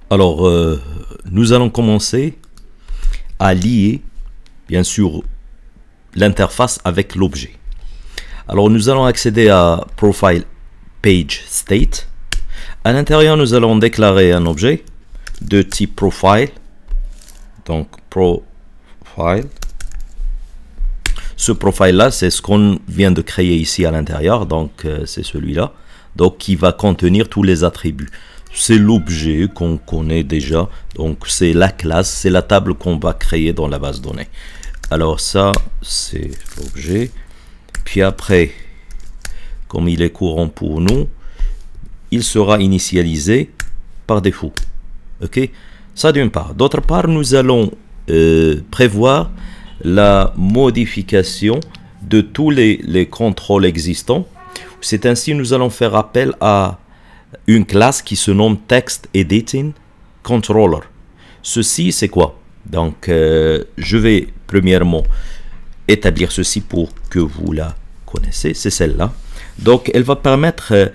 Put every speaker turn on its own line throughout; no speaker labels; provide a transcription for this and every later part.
Alors, nous allons commencer à lier, bien sûr, l'interface avec l'objet. Alors, nous allons accéder à Profile Page State. À l'intérieur, nous allons déclarer un objet de type Profile. Donc, Profile. Ce profile-là, c'est ce qu'on vient de créer ici à l'intérieur. Donc, c'est celui-là. Donc, qui va contenir tous les attributs. C'est l'objet qu'on connaît déjà. Donc, c'est la classe, c'est la table qu'on va créer dans la base de données. Alors, ça, c'est l'objet. Puis après, comme il est courant pour nous, il sera initialisé par défaut. Ok? Ça d'une part. D'autre part, nous allons prévoir la modification de tous les contrôles existants. C'est ainsi nous allons faire appel à une classe qui se nomme Text Editing Controller. Ceci, c'est quoi? Donc, je vais premièrement établir ceci pour que vous la connaissez. C'est celle-là. Donc, elle va permettre,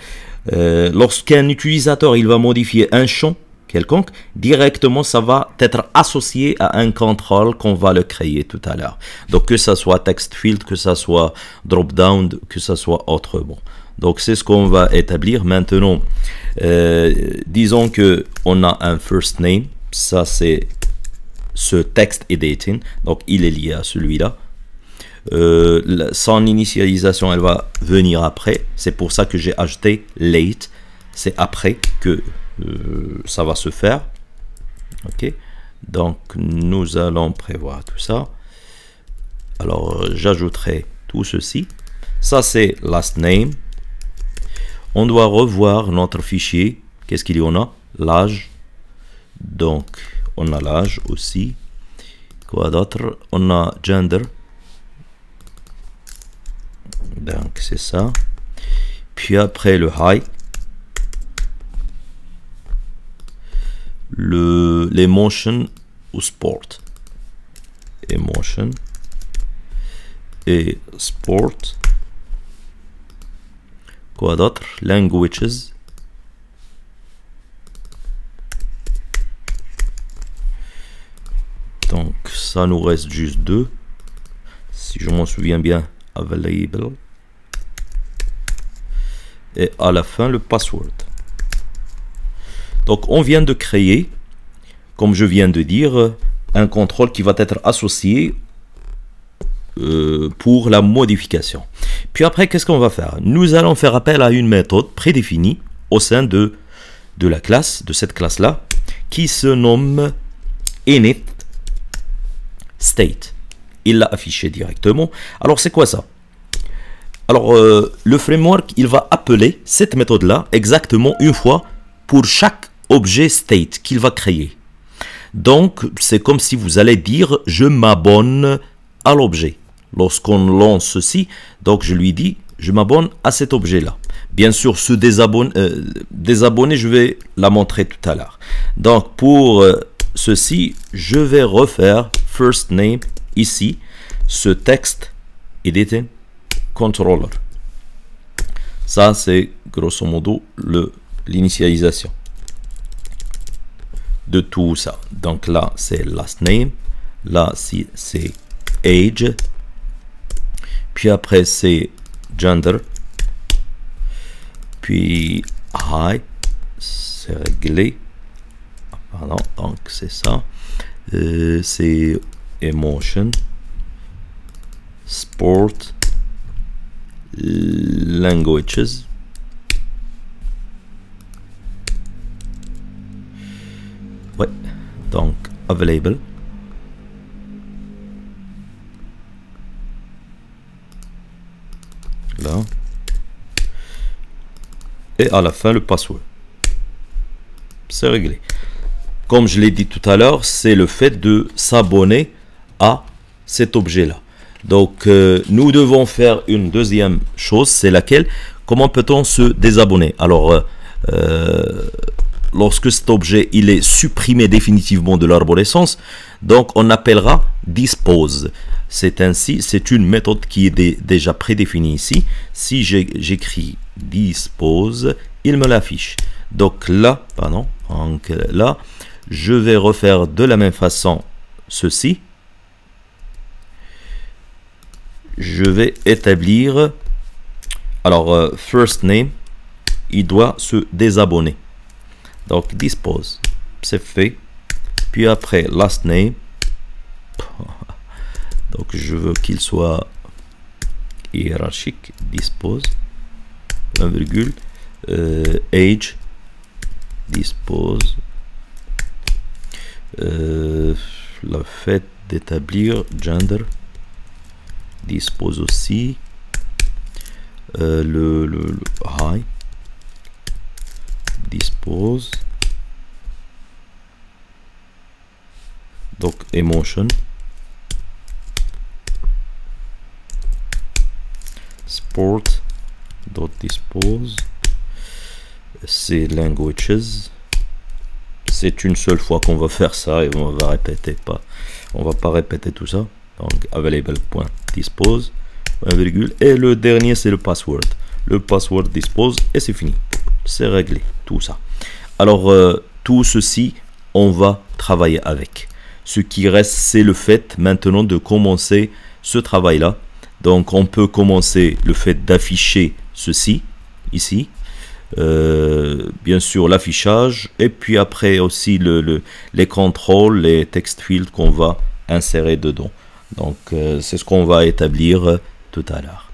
lorsqu'un utilisateur il va modifier un champ quelconque, directement, ça va être associé à un contrôle qu'on va le créer tout à l'heure. Donc, que ça soit text field, que ça soit drop-down, que ça soit autrement. Donc, c'est ce qu'on va établir. Maintenant, disons que on a un first name. Ça, c'est ce text editing. Donc, il est lié à celui-là. Son initialisation, elle va venir après. C'est pour ça que j'ai ajouté late. C'est après que ça va se faire. Ok. Donc, nous allons prévoir tout ça. Alors, j'ajouterai tout ceci. Ça, c'est last name. On doit revoir notre fichier. Qu'est-ce qu'il y en a? L'âge. Donc, on a l'âge aussi. Quoi d'autre? On a gender. Donc, c'est ça. Puis après, le height. L'emotion ou sport. Emotion et sport. Quoi d'autre? Languages. Donc, ça nous reste juste deux. Si je m'en souviens bien, available. Et à la fin, le password. Donc, on vient de créer, comme je viens de dire, un contrôle qui va être associé pour la modification. Puis après, qu'est-ce qu'on va faire? Nous allons faire appel à une méthode prédéfinie au sein de la classe, de cette classe-là, qui se nomme init state. Il l'a affiché directement. Alors, c'est quoi ça? Alors, le framework, il va appeler cette méthode-là exactement une fois pour chaque objet state qu'il va créer. Donc, c'est comme si vous allez dire « je m'abonne à l'objet ». Lorsqu'on lance ceci, donc je lui dis « je m'abonne à cet objet-là ». Bien sûr, ce désabonner, je vais la montrer tout à l'heure. Donc, pour ceci, je vais refaire first name ici, ce texte editing controller. Ça, c'est grosso modo l'initialisation de tout ça. Donc là, c'est last name. Là, c'est age. Puis après, c'est gender. Puis height. C'est réglé. Pardon, donc c'est ça. C'est emotion. Sport. Languages. Ouais, donc available. Là. Et à la fin, le password. C'est réglé. Comme je l'ai dit tout à l'heure, c'est le fait de s'abonner à cet objet-là. Donc, nous devons faire une deuxième chose, c'est laquelle? Comment peut-on se désabonner? Alors, lorsque cet objet il est supprimé définitivement de l'arborescence, donc on appellera dispose. C'est ainsi, c'est une méthode qui est déjà prédéfinie ici. Si j'écris dispose, il me l'affiche. Donc là, pardon, en Donc là, je vais refaire de la même façon ceci. Je vais établir, alors first name, il doit se désabonner. Donc dispose, c'est fait. Puis après last name, donc je veux qu'il soit hiérarchique, dispose, 1, age, dispose, le fait d'établir gender, dispose aussi, le high, dispose, donc emotion, sport, dot dispose, c'est languages, c'est une seule fois qu'on va faire ça et on va répéter pas, on va pas répéter tout ça. Donc available.dispose, et le dernier c'est le password. Le password dispose et c'est fini. C'est réglé tout ça. Alors tout ceci on va travailler avec. Ce qui reste c'est le fait maintenant de commencer ce travail là. Donc on peut commencer le fait d'afficher ceci ici. Bien sûr l'affichage et puis après aussi les contrôles, les text fields qu'on va insérer dedans. Donc c'est ce qu'on va établir tout à l'heure.